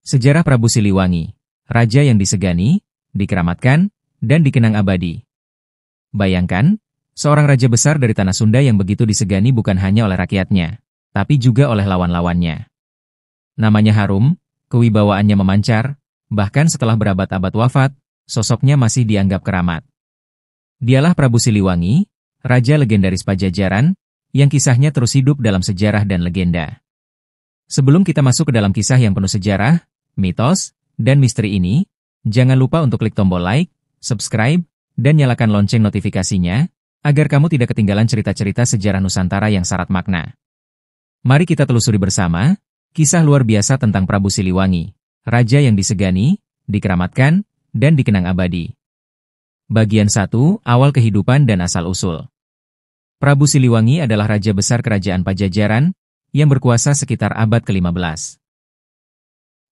Sejarah Prabu Siliwangi, raja yang disegani, dikeramatkan, dan dikenang abadi. Bayangkan, seorang raja besar dari tanah Sunda yang begitu disegani bukan hanya oleh rakyatnya, tapi juga oleh lawan-lawannya. Namanya harum, kewibawaannya memancar, bahkan setelah berabad-abad wafat, sosoknya masih dianggap keramat. Dialah Prabu Siliwangi, raja legendaris Pajajaran, yang kisahnya terus hidup dalam sejarah dan legenda. Sebelum kita masuk ke dalam kisah yang penuh sejarah, mitos, dan misteri ini, jangan lupa untuk klik tombol like, subscribe, dan nyalakan lonceng notifikasinya, agar kamu tidak ketinggalan cerita-cerita sejarah Nusantara yang syarat makna. Mari kita telusuri bersama, kisah luar biasa tentang Prabu Siliwangi, raja yang disegani, dikeramatkan, dan dikenang abadi. Bagian 1, Awal Kehidupan dan Asal-Usul. Prabu Siliwangi adalah raja besar kerajaan Pajajaran, yang berkuasa sekitar abad ke-15.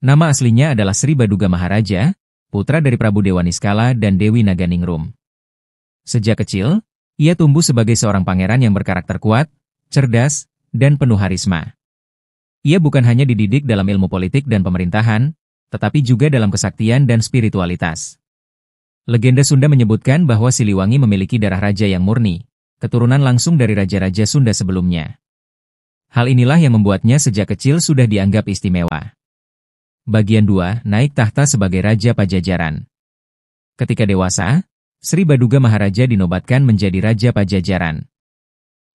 Nama aslinya adalah Sri Baduga Maharaja, putra dari Prabu Dewa Niskala dan Dewi Naganingrum. Sejak kecil, ia tumbuh sebagai seorang pangeran yang berkarakter kuat, cerdas, dan penuh harisma. Ia bukan hanya dididik dalam ilmu politik dan pemerintahan, tetapi juga dalam kesaktian dan spiritualitas. Legenda Sunda menyebutkan bahwa Siliwangi memiliki darah raja yang murni, keturunan langsung dari raja-raja Sunda sebelumnya. Hal inilah yang membuatnya sejak kecil sudah dianggap istimewa. Bagian 2, Naik tahta sebagai Raja Pajajaran. Ketika dewasa, Sri Baduga Maharaja dinobatkan menjadi Raja Pajajaran.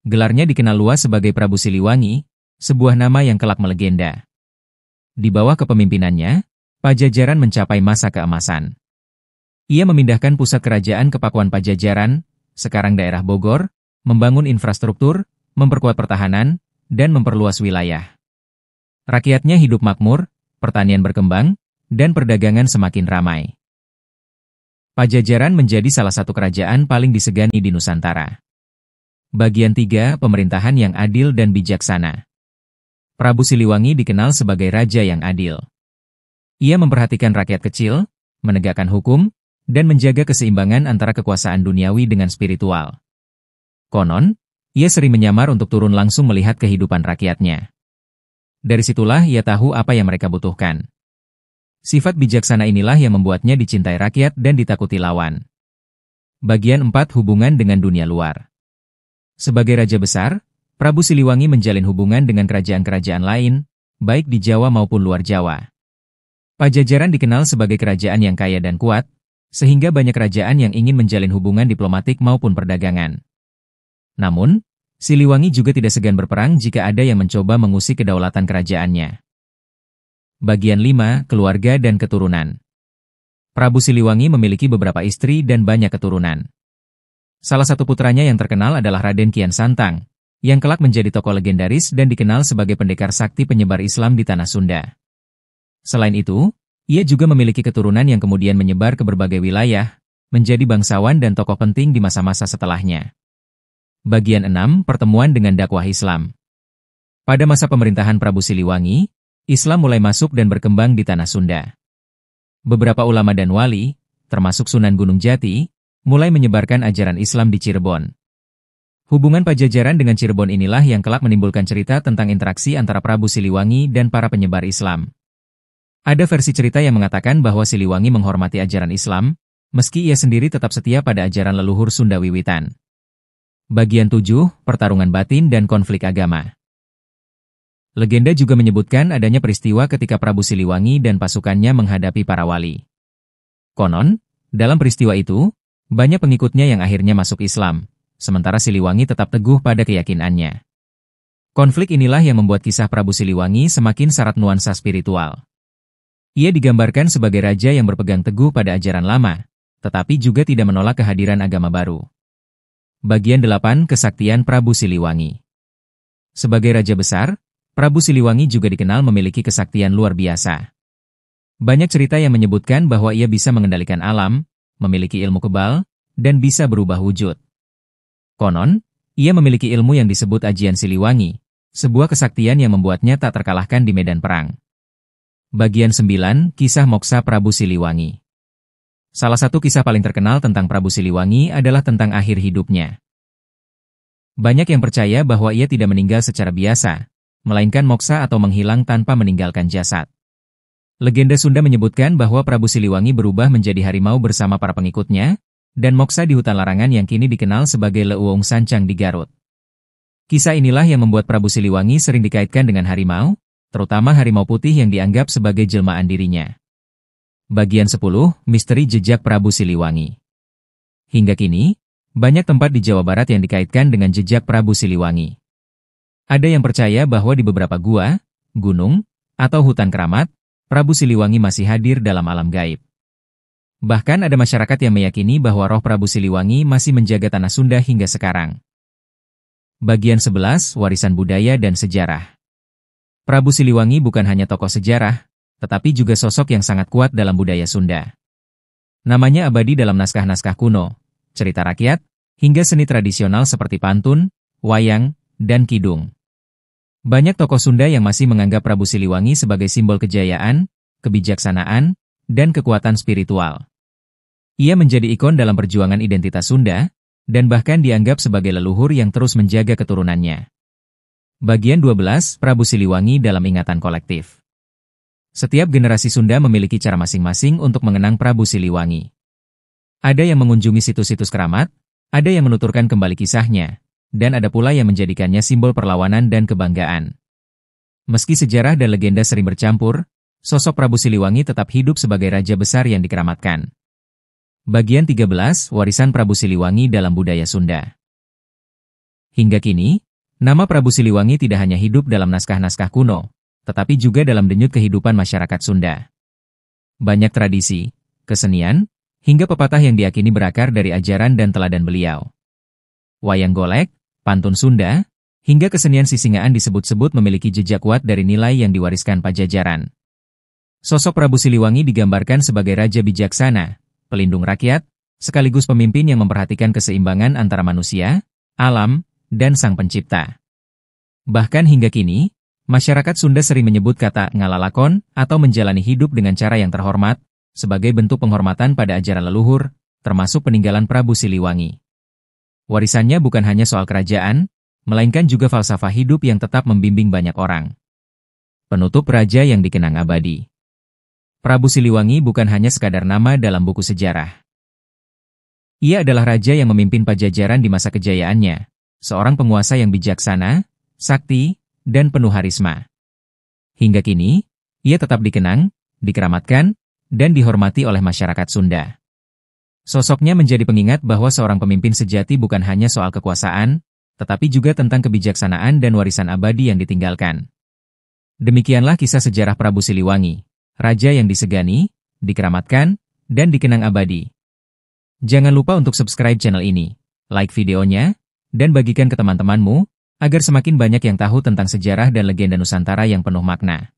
Gelarnya dikenal luas sebagai Prabu Siliwangi, sebuah nama yang kelak melegenda. Di bawah kepemimpinannya, Pajajaran mencapai masa keemasan. Ia memindahkan pusat kerajaan ke Pakuan Pajajaran, sekarang daerah Bogor, membangun infrastruktur, memperkuat pertahanan, dan memperluas wilayah. Rakyatnya hidup makmur, pertanian berkembang, dan perdagangan semakin ramai. Pajajaran menjadi salah satu kerajaan paling disegani di Nusantara. Bagian 3, Pemerintahan yang adil dan bijaksana. Prabu Siliwangi dikenal sebagai raja yang adil. Ia memperhatikan rakyat kecil, menegakkan hukum, dan menjaga keseimbangan antara kekuasaan duniawi dengan spiritual. Konon, ia sering menyamar untuk turun langsung melihat kehidupan rakyatnya. Dari situlah ia tahu apa yang mereka butuhkan. Sifat bijaksana inilah yang membuatnya dicintai rakyat dan ditakuti lawan. Bagian 4, Hubungan dengan dunia luar. Sebagai raja besar, Prabu Siliwangi menjalin hubungan dengan kerajaan-kerajaan lain, baik di Jawa maupun luar Jawa. Pajajaran dikenal sebagai kerajaan yang kaya dan kuat, sehingga banyak kerajaan yang ingin menjalin hubungan diplomatik maupun perdagangan. Namun, Siliwangi juga tidak segan berperang jika ada yang mencoba mengusik kedaulatan kerajaannya. Bagian 5, Keluarga dan Keturunan. Prabu Siliwangi memiliki beberapa istri dan banyak keturunan. Salah satu putranya yang terkenal adalah Raden Kian Santang, yang kelak menjadi tokoh legendaris dan dikenal sebagai pendekar sakti penyebar Islam di tanah Sunda. Selain itu, ia juga memiliki keturunan yang kemudian menyebar ke berbagai wilayah, menjadi bangsawan dan tokoh penting di masa-masa setelahnya. Bagian 6, Pertemuan dengan dakwah Islam. Pada masa pemerintahan Prabu Siliwangi, Islam mulai masuk dan berkembang di tanah Sunda. Beberapa ulama dan wali, termasuk Sunan Gunung Jati, mulai menyebarkan ajaran Islam di Cirebon. Hubungan Pajajaran dengan Cirebon inilah yang kelak menimbulkan cerita tentang interaksi antara Prabu Siliwangi dan para penyebar Islam. Ada versi cerita yang mengatakan bahwa Siliwangi menghormati ajaran Islam, meski ia sendiri tetap setia pada ajaran leluhur Sunda wiwitan. Bagian 7, Pertarungan batin dan konflik agama. Legenda juga menyebutkan adanya peristiwa ketika Prabu Siliwangi dan pasukannya menghadapi para wali. Konon, dalam peristiwa itu, banyak pengikutnya yang akhirnya masuk Islam, sementara Siliwangi tetap teguh pada keyakinannya. Konflik inilah yang membuat kisah Prabu Siliwangi semakin syarat nuansa spiritual. Ia digambarkan sebagai raja yang berpegang teguh pada ajaran lama, tetapi juga tidak menolak kehadiran agama baru. Bagian 8, Kesaktian Prabu Siliwangi. Sebagai raja besar, Prabu Siliwangi juga dikenal memiliki kesaktian luar biasa. Banyak cerita yang menyebutkan bahwa ia bisa mengendalikan alam, memiliki ilmu kebal, dan bisa berubah wujud. Konon, ia memiliki ilmu yang disebut Ajian Siliwangi, sebuah kesaktian yang membuatnya tak terkalahkan di medan perang. Bagian 9, Kisah Moksa Prabu Siliwangi. Salah satu kisah paling terkenal tentang Prabu Siliwangi adalah tentang akhir hidupnya. Banyak yang percaya bahwa ia tidak meninggal secara biasa, melainkan moksa atau menghilang tanpa meninggalkan jasad. Legenda Sunda menyebutkan bahwa Prabu Siliwangi berubah menjadi harimau bersama para pengikutnya, dan moksa di hutan larangan yang kini dikenal sebagai Leuweung Sancang di Garut. Kisah inilah yang membuat Prabu Siliwangi sering dikaitkan dengan harimau, terutama harimau putih yang dianggap sebagai jelmaan dirinya. Bagian 10, Misteri Jejak Prabu Siliwangi. Hingga kini, banyak tempat di Jawa Barat yang dikaitkan dengan jejak Prabu Siliwangi. Ada yang percaya bahwa di beberapa gua, gunung, atau hutan keramat, Prabu Siliwangi masih hadir dalam alam gaib. Bahkan ada masyarakat yang meyakini bahwa roh Prabu Siliwangi masih menjaga tanah Sunda hingga sekarang. Bagian 11, Warisan Budaya dan Sejarah. Prabu Siliwangi bukan hanya tokoh sejarah, tetapi juga sosok yang sangat kuat dalam budaya Sunda. Namanya abadi dalam naskah-naskah kuno, cerita rakyat, hingga seni tradisional seperti pantun, wayang, dan kidung. Banyak tokoh Sunda yang masih menganggap Prabu Siliwangi sebagai simbol kejayaan, kebijaksanaan, dan kekuatan spiritual. Ia menjadi ikon dalam perjuangan identitas Sunda, dan bahkan dianggap sebagai leluhur yang terus menjaga keturunannya. Bagian 12, Prabu Siliwangi dalam ingatan kolektif. Setiap generasi Sunda memiliki cara masing-masing untuk mengenang Prabu Siliwangi. Ada yang mengunjungi situs-situs keramat, ada yang menuturkan kembali kisahnya, dan ada pula yang menjadikannya simbol perlawanan dan kebanggaan. Meski sejarah dan legenda sering bercampur, sosok Prabu Siliwangi tetap hidup sebagai raja besar yang dikeramatkan. Bagian 13, Warisan Prabu Siliwangi dalam budaya Sunda. Hingga kini, nama Prabu Siliwangi tidak hanya hidup dalam naskah-naskah kuno, tetapi juga dalam denyut kehidupan masyarakat Sunda. Banyak tradisi, kesenian, hingga pepatah yang diyakini berakar dari ajaran dan teladan beliau. Wayang golek, pantun Sunda, hingga kesenian Sisingaan disebut-sebut memiliki jejak kuat dari nilai yang diwariskan Pajajaran. Sosok Prabu Siliwangi digambarkan sebagai raja bijaksana, pelindung rakyat, sekaligus pemimpin yang memperhatikan keseimbangan antara manusia, alam, dan Sang Pencipta. Bahkan hingga kini, masyarakat Sunda sering menyebut kata ngalalakon atau menjalani hidup dengan cara yang terhormat, sebagai bentuk penghormatan pada ajaran leluhur, termasuk peninggalan Prabu Siliwangi. Warisannya bukan hanya soal kerajaan, melainkan juga falsafah hidup yang tetap membimbing banyak orang. Penutup raja yang dikenang abadi. Prabu Siliwangi bukan hanya sekadar nama dalam buku sejarah. Ia adalah raja yang memimpin Pajajaran di masa kejayaannya, seorang penguasa yang bijaksana, sakti, dan penuh harisma. Hingga kini, ia tetap dikenang, dikeramatkan, dan dihormati oleh masyarakat Sunda. Sosoknya menjadi pengingat bahwa seorang pemimpin sejati bukan hanya soal kekuasaan, tetapi juga tentang kebijaksanaan dan warisan abadi yang ditinggalkan. Demikianlah kisah sejarah Prabu Siliwangi, raja yang disegani, dikeramatkan, dan dikenang abadi. Jangan lupa untuk subscribe channel ini, like videonya, dan bagikan ke teman-temanmu, agar semakin banyak yang tahu tentang sejarah dan legenda Nusantara yang penuh makna.